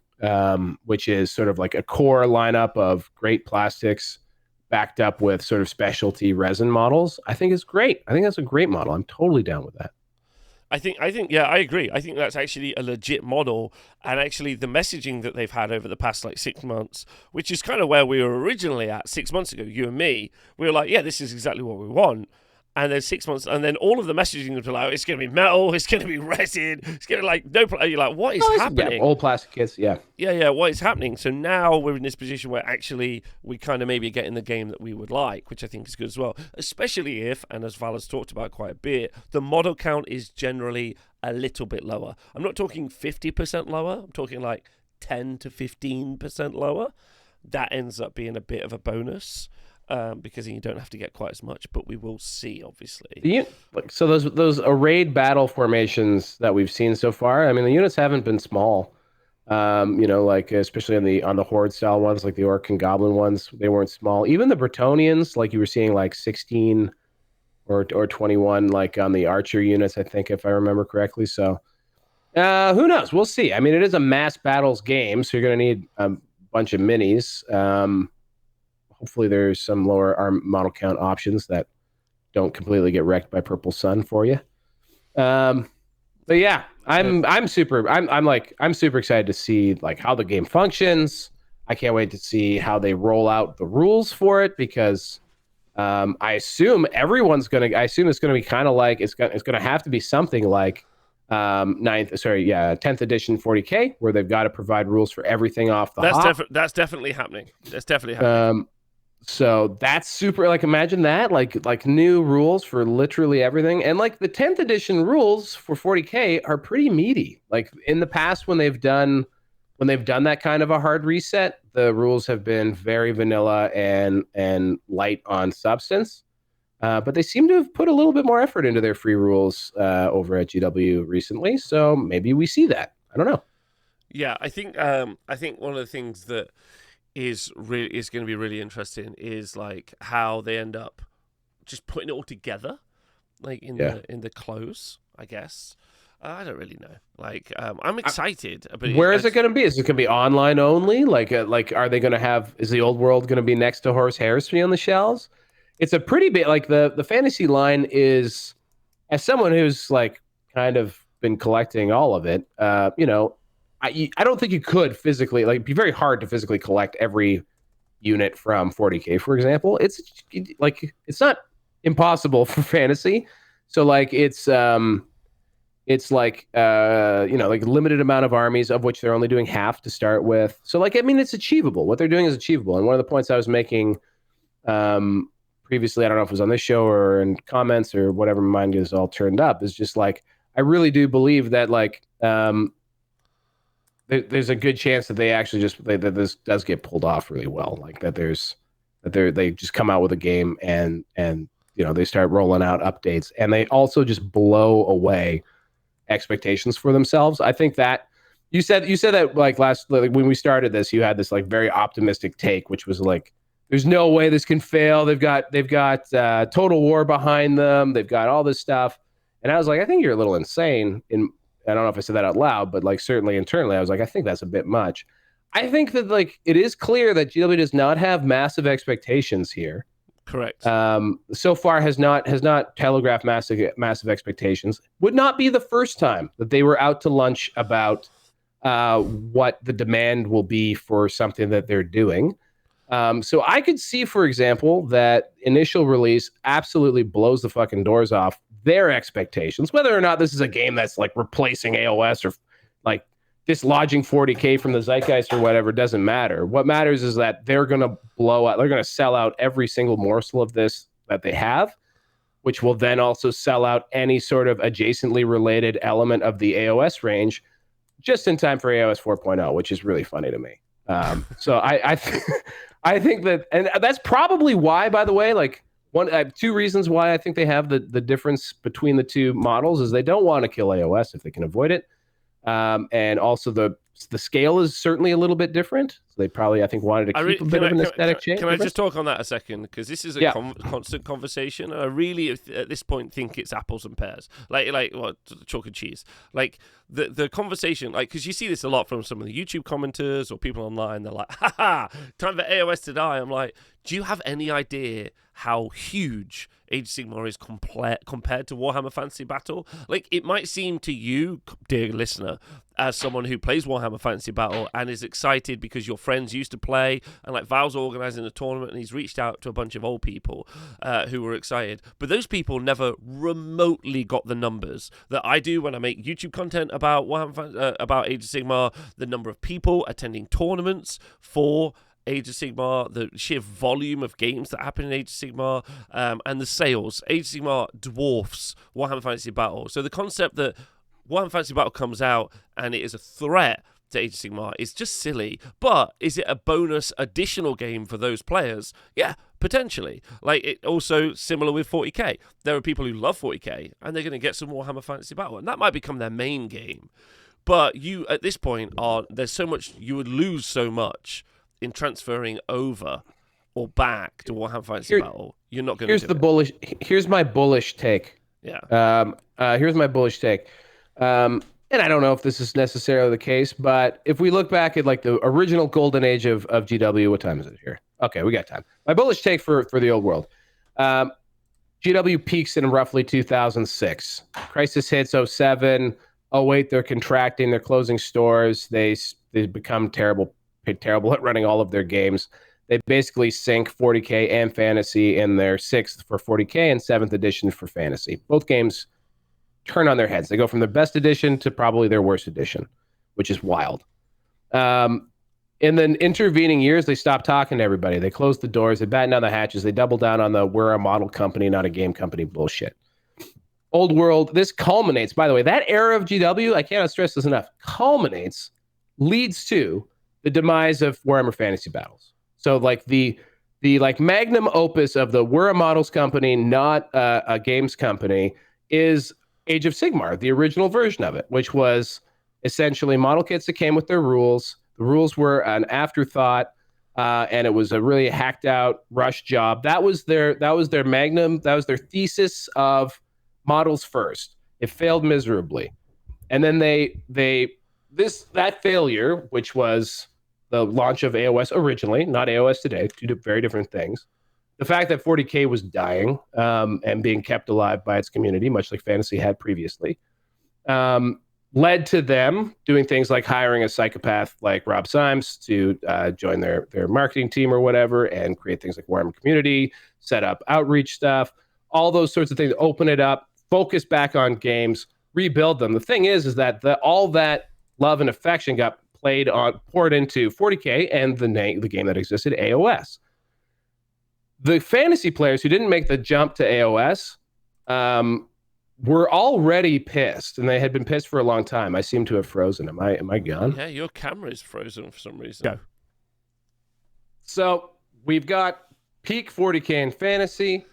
which is sort of like a core lineup of great plastics backed up with sort of specialty resin models, I think is great. I think that's a great model. I'm totally down with that. I think, yeah, I agree. I think that's actually a legit model, and actually the messaging that they've had over the past like 6 months, which is kind of where we were originally at 6 months ago. You and me, we were like, yeah, this is exactly what we want. And then 6 months, and then all of the messaging was like, it's going to be metal, it's going to be resin, it's going to like no. You're like, what is happening? Yeah, old plastic kits, yeah. Yeah, what is happening? So now we're in this position where actually we kind of maybe get in the game that we would like, which I think is good as well. Especially if, and as Val has talked about quite a bit, the model count is generally a little bit lower. I'm not talking 50% lower. I'm talking like 10 to 15% lower. That ends up being a bit of a bonus. Because you don't have to get quite as much, but we will see, obviously. So those arrayed battle formations that we've seen so far, I mean, the units haven't been small. Like especially on the horde style ones, like the orc and goblin ones, they weren't small. Even the Bretonnians, like you were seeing, like 16 or 21, like on the archer units, I think, if I remember correctly. So who knows? We'll see. I mean, it is a mass battles game, so you're going to need a bunch of minis. Hopefully there's some lower arm model count options that don't completely get wrecked by Purple Sun for you. But yeah, I'm super excited to see like how the game functions. I can't wait to see how they roll out the rules for it because I assume it's gonna be kind of like it's gonna have to be something like 10th edition 40K where they've got to provide rules for everything off the hop. That's definitely happening. That's definitely happening. So that's super, like, imagine that, like new rules for literally everything. And like the 10th edition rules for 40K are pretty meaty. Like in the past when they've done that kind of a hard reset, the rules have been very vanilla and light on substance. But they seem to have put a little bit more effort into their free rules over at GW recently. So maybe we see that. I don't know. Yeah, I think one of the things that is going to be really interesting is like how they end up just putting it all together, like in the close, I guess. I don't really know. Like, I'm excited. But where is it going to be? Is it going to be online only? Like, are they going to have? Is the old world going to be next to Horus Heresy on the shelves? It's a pretty big. Like the fantasy line is, as someone who's like kind of been collecting all of it, I don't think you could physically, like, it'd be very hard to physically collect every unit from 40K, for example. It's not impossible for fantasy. So like it's like like a limited amount of armies of which they're only doing half to start with. So like, I mean, it's achievable. What they're doing is achievable. And one of the points I was making previously, I don't know if it was on this show or in comments or whatever, mine is all turned up, is just like, I really do believe that like, there's a good chance that they actually that this does get pulled off really well. Like they just come out with a game and they start rolling out updates and they also just blow away expectations for themselves. I think that you said that like when we started this, you had this like very optimistic take, which was like, there's no way this can fail. They've got Total War behind them. They've got all this stuff. And I was like, I think you're a little insane. I don't know if I said that out loud, but like certainly internally, I was like, I think that's a bit much. I think that like it is clear that GW does not have massive expectations here. Correct. So far has not telegraphed massive expectations. Would not be the first time that they were out to lunch about what the demand will be for something that they're doing. So I could see, for example, that initial release absolutely blows the fucking doors off their expectations, whether or not this is a game that's like replacing AOS or like dislodging 40K from the zeitgeist or whatever, doesn't matter. What matters is that they're going to blow out, they're going to sell out every single morsel of this that they have, which will then also sell out any sort of adjacently related element of the AOS range just in time for AOS 4.0, which is really funny to me. So I think that, and that's probably why, by the way, like one, I have two reasons why I think they have the difference between the two models is they don't want to kill AOS if they can avoid it. And also the scale is certainly a little bit different. So they probably, I think, wanted to keep a bit of an aesthetic change. Can I just talk on that a second? Because this is a constant conversation. I really, at this point, think it's apples and pears, like what, chalk and cheese. Like the conversation, like, because you see this a lot from some of the YouTube commenters or people online. They're like, "Ha ha, time for AOS to die." I'm like, do you have any idea how huge Age of Sigmar is compared to Warhammer Fantasy Battle? Like, it might seem to you, dear listener, as someone who plays Warhammer Fantasy Battle and is excited because your friends used to play, and like Val's organising a tournament and he's reached out to a bunch of old people who were excited. But those people never remotely got the numbers that I do when I make YouTube content about Warhammer, about Age of Sigmar, the number of people attending tournaments for Age of Sigmar, the sheer volume of games that happen in Age of Sigmar, and the sales. Age of Sigmar dwarfs Warhammer Fantasy Battle. So the concept that Warhammer Fantasy Battle comes out and it is a threat to Age of Sigmar is just silly. But is it a bonus additional game for those players? Yeah, potentially. Like, it also similar with 40k. There are people who love 40k and they're going to get some Warhammer Fantasy Battle, and that might become their main game. But you, at this point, there's so much, you would lose so much in transferring over or back to Warhammer Fantasy Battle. You're not going to do it. Here's my bullish take. Yeah. Here's my bullish take. And I don't know if this is necessarily the case, but if we look back at like the original golden age of GW, what time is it here? Okay, we got time. My bullish take for the old world. GW peaks in roughly 2006. Crisis hits 07. 08, they're contracting. They're closing stores. They become terrible at running all of their games. They basically sink 40k and fantasy in their 6th for 40k and 7th edition for fantasy. Both games turn on their heads. They go from their best edition to probably their worst edition, which is wild. In the intervening years, they stopped talking to everybody. They closed the doors. They battened down the hatches. They doubled down on the we're a model company, not a game company bullshit. Old world, this culminates, by the way, that era of GW, I cannot stress this enough, leads to the demise of Warhammer Fantasy Battles. So like the like magnum opus of the we're a models company, not a games company, is Age of Sigmar, the original version of it, which was essentially model kits that came with their rules. The rules were an afterthought, and it was a really hacked out rush job. That was their magnum. That was their thesis of models first. It failed miserably, and then that failure, which was the launch of AOS originally, not AOS today, two very different things. The fact that 40k was dying and being kept alive by its community, much like fantasy had previously, led to them doing things like hiring a psychopath like Rob Symes to join their marketing team or whatever and create things like Warhammer Community, set up outreach stuff, all those sorts of things, open it up, focus back on games, rebuild them. The thing is that all that love and affection got poured into 40k and the game that existed, AOS. The fantasy players who didn't make the jump to AOS were already pissed, and they had been pissed for a long time. I seem to have frozen. Am I gone? Yeah, your camera is frozen for some reason. Go. So we've got peak 40k in fantasy,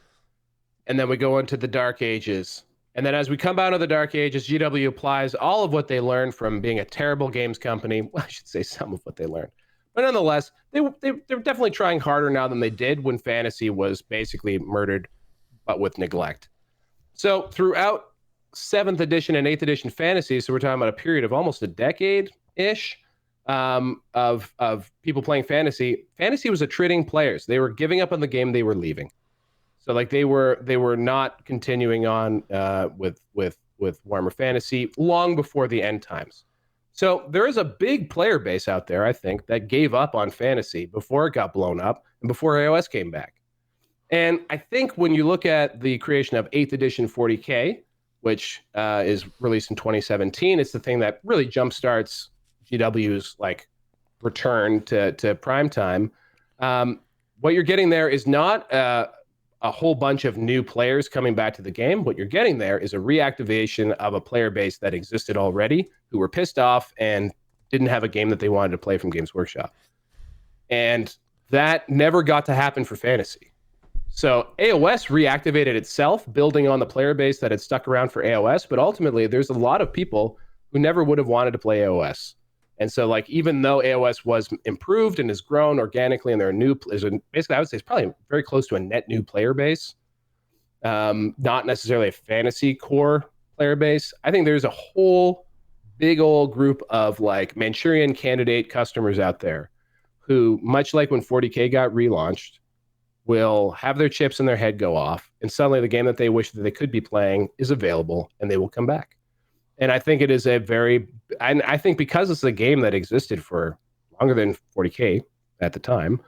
and then we go into the Dark Ages. And then as we come out of the Dark Ages, GW applies all of what they learned from being a terrible games company. Well, I should say some of what they learned. But nonetheless, they're definitely trying harder now than they did when fantasy was basically murdered, but with neglect. So throughout 7th edition and 8th edition fantasy, so we're talking about a period of almost a decade-ish of people playing fantasy. Fantasy was attriting players. They were giving up on the game. They were leaving. So like they were not continuing on with Warhammer Fantasy long before the end times. So there is a big player base out there, I think, that gave up on fantasy before it got blown up and before AOS came back. And I think when you look at the creation of 8th edition 40K, which is released in 2017, it's the thing that really jumpstarts GW's like return to prime time. What you're getting there is not a whole bunch of new players coming back to the game. What you're getting there is a reactivation of a player base that existed already, who were pissed off and didn't have a game that they wanted to play from Games Workshop. And that never got to happen for fantasy. So AOS reactivated itself, building on the player base that had stuck around for AOS. But ultimately, there's a lot of people who never would have wanted to play AOS. And so, like, even though AOS was improved and has grown organically, and there are basically, I would say it's probably very close to a net new player base, not necessarily a fantasy core player base. I think there's a whole big old group of like Manchurian Candidate customers out there who, much like when 40K got relaunched, will have their chips in their head go off, and suddenly the game that they wish that they could be playing is available, and they will come back. And I think it is and I think because it's a game that existed for longer than 40K at the time,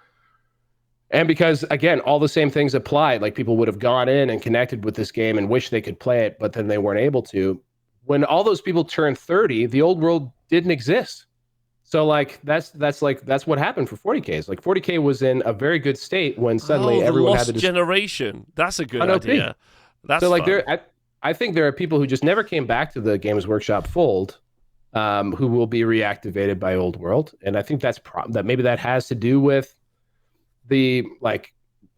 and because, again, all the same things apply, like people would have gone in and connected with this game and wish they could play it, but then they weren't able to. When all those people turned 30, the old world didn't exist. So like that's what happened for 40Ks. Like 40K was in a very good state when suddenly everyone had to generation. That's a good OP. idea. That's so like fun. I think there are people who just never came back to the Games Workshop fold, who will be reactivated by Old World, and I think that maybe that has to do with the like.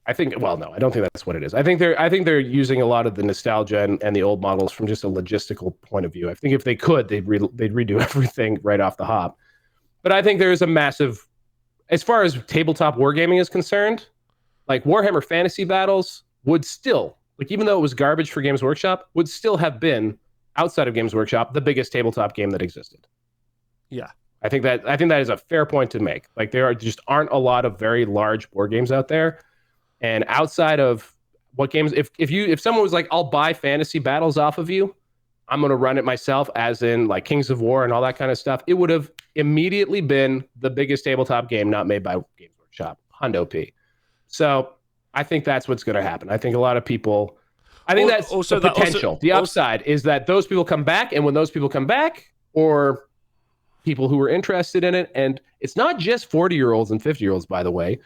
I think, well, no, I don't think that's what it is. I think they're using a lot of the nostalgia and the old models from just a logistical point of view. I think if they could, they'd redo everything right off the hop. But I think there's a massive, as far as tabletop wargaming is concerned, like Warhammer Fantasy Battles would still, like, even though it was garbage for Games Workshop, would still have been, outside of Games Workshop, the biggest tabletop game that existed. Yeah. I think that is a fair point to make. Like, there aren't a lot of very large board games out there. And outside of what games, if someone was like, I'll buy Fantasy Battles off of you, I'm going to run it myself, as in like Kings of War and all that kind of stuff, it would have immediately been the biggest tabletop game not made by Games Workshop, Hundo P. So I think that's what's going to happen. I think a lot of people, I think that's also the potential. The upside is that those people come back, and when those people come back, or people who are interested in it, and it's not just 40-year-olds and 50-year-olds, by the way.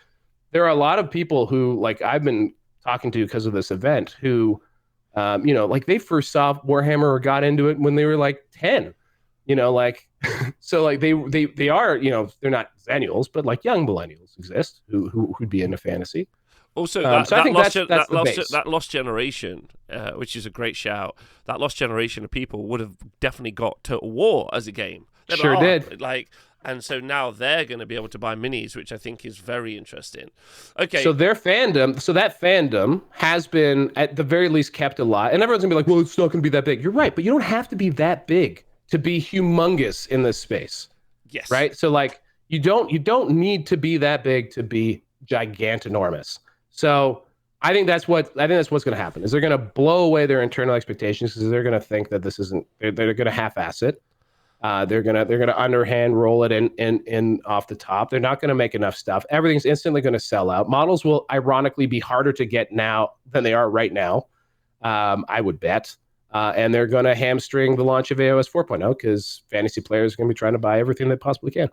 There are a lot of people who, like, I've been talking to because of this event, who, like, they first saw Warhammer or got into it when they were like 10, like, so like they are, they're not Xennials, but like young millennials exist who'd be into fantasy. Also, so I think that lost generation, which is a great shout. That lost generation of people would have definitely got Total War as a game. Sure did. Like, and so now they're going to be able to buy minis, which I think is very interesting. Okay. So that fandom has been at the very least kept alive. And everyone's going to be like, well, it's not going to be that big. You're right, but you don't have to be that big to be humongous in this space. Yes. Right? So like you don't need to be that big to be gigantinormous. So I think that's what's going to happen. Is they're going to blow away their internal expectations, because they're going to think that this isn't, they're going to half-ass it. They're gonna underhand roll it in off the top. They're not gonna make enough stuff. Everything's instantly gonna sell out. Models will ironically be harder to get now than they are right now, I would bet. And they're gonna hamstring the launch of AOS 4.0, because fantasy players are gonna be trying to buy everything they possibly can.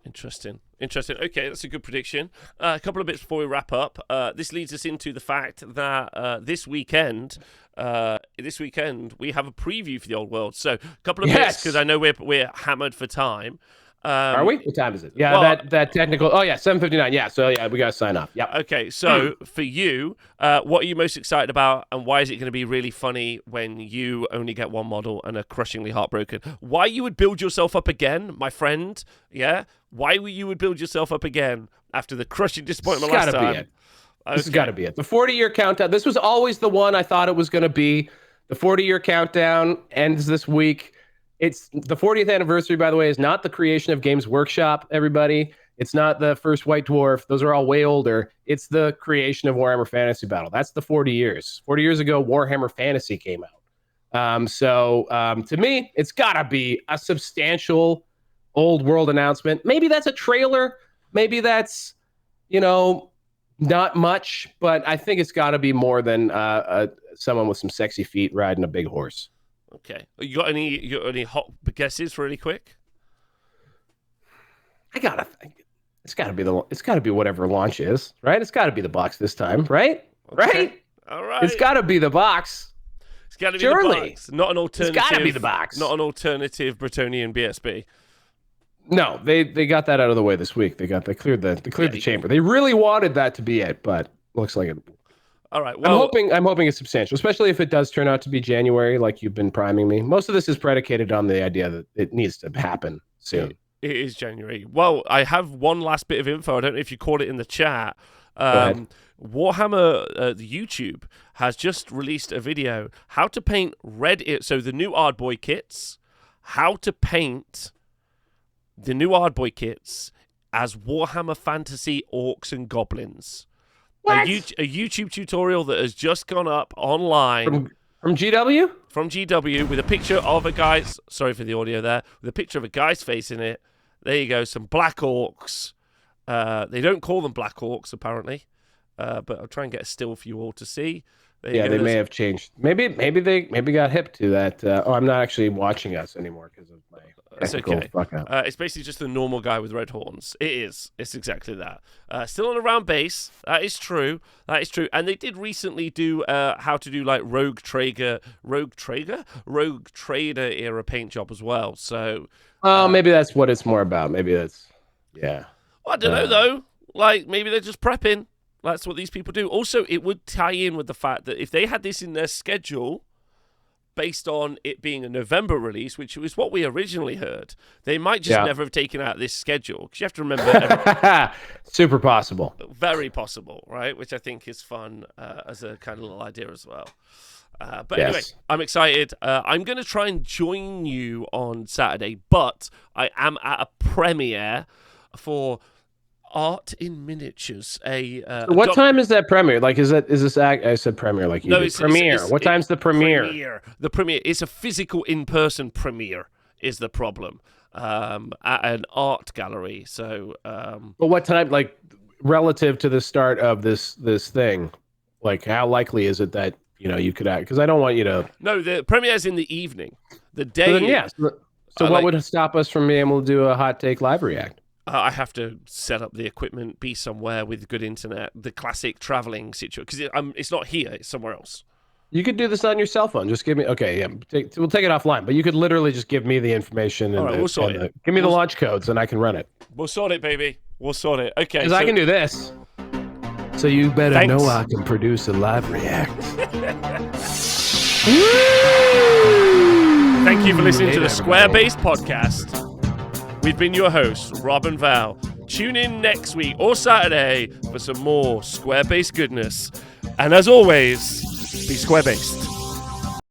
Interesting. Okay, that's a good prediction. A couple of bits before we wrap up. This leads us into the fact that this weekend we have a preview for the Old World. So a couple of bits, because I know we're hammered for time. Are we? What time is it? Yeah, well, that technical. Oh yeah, 7:59. Yeah, so yeah, we gotta sign off. Yeah. Okay, so for you, what are you most excited about, and why is it going to be really funny when you only get one model and are crushingly heartbroken? Why you would build yourself up again, my friend? Yeah. Why you would build yourself up again after the crushing disappointment last time? Be it. Okay. This has got to be it. The 40-year countdown. This was always the one I thought it was going to be. The 40-year countdown ends this week. It's the 40th anniversary, by the way, is not the creation of Games Workshop, everybody. It's not the first White Dwarf. Those are all way older. It's the creation of Warhammer Fantasy Battle. That's the 40 years. 40 years ago, Warhammer Fantasy came out. So to me, it's got to be a substantial Old World announcement. Maybe that's a trailer. Maybe that's, not much. But I think it's got to be more than someone with some sexy feet riding a big horse. Okay. You got any hot guesses really quick? I gotta think. It's gotta be whatever launch is, right? It's gotta be the box this time, right? Okay. Right? All right. It's gotta be the box. It's gotta be the box. Not an alternative. It's gotta be the box. Not an alternative Bretonnian BSB. No, they got that out of the way this week. They cleared the chamber. They really wanted that to be it, but looks like it. All right. Well, I'm hoping it's substantial, especially if it does turn out to be January, like you've been priming me. Most of this is predicated on the idea that it needs to happen soon. It is January. Well, I have one last bit of info. I don't know if you caught it in the chat. Warhammer the YouTube has just released a video how to paint so the new Ardboy kits, how to paint the new Ardboy kits as Warhammer Fantasy Orcs and Goblins. What? A YouTube tutorial that has just gone up online from GW? From GW with a picture of a guy's, sorry for the audio there, with a picture of a guy's face in it. There you go, some Black Orcs. They don't call them Black Orcs apparently, but I'll try and get a still for you all to see. They may have changed. Maybe they got hip to that. I'm not actually watching us anymore because of my. It's okay. It's basically just the normal guy with red horns. It is. It's exactly that. Still on a round base. That is true. And they did recently do how to do like Rogue Trader era paint job as well. So. Maybe that's what it's more about. Maybe that's. Yeah. Well, I don't know though. Like maybe they're just prepping. That's what these people do. Also, it would tie in with the fact that if they had this in their schedule, based on it being a November release, which was what we originally heard, they might just never have taken out this schedule. Because you have to remember... Super possible. Very possible, right? Which I think is fun as a kind of little idea as well. But anyway, I'm excited. I'm going to try and join you on Saturday, but I am at a premiere for... Art in Miniatures. What time is that premiere? Like, is this? I said premiere. Like, you did. Premiere. What time's the premiere? The premiere. It's a physical, in-person premiere. Is the problem at an art gallery? So. But what time? Like, relative to the start of this thing, like, how likely is it that you could act? Because I don't want you to. No, the premiere is in the evening. The day. So yes. So what would stop us from being able to do a hot take live react? I have to set up the equipment, be somewhere with good internet, the classic traveling situation. Because it's not here, it's somewhere else. You could do this on your cell phone. Just give me... Okay, yeah. We'll take it offline. But you could literally just give me the information. And, all right, we'll sort it. Give me the launch codes and I can run it. We'll sort it, baby. We'll sort it. Okay. Because I can do this. So you better know I can produce a live react. Thank you for listening to the Squarebase Podcast. We've been your hosts, Rob and Val. Tune in next week or Saturday for some more Squarebase goodness. And as always, be Squarebased.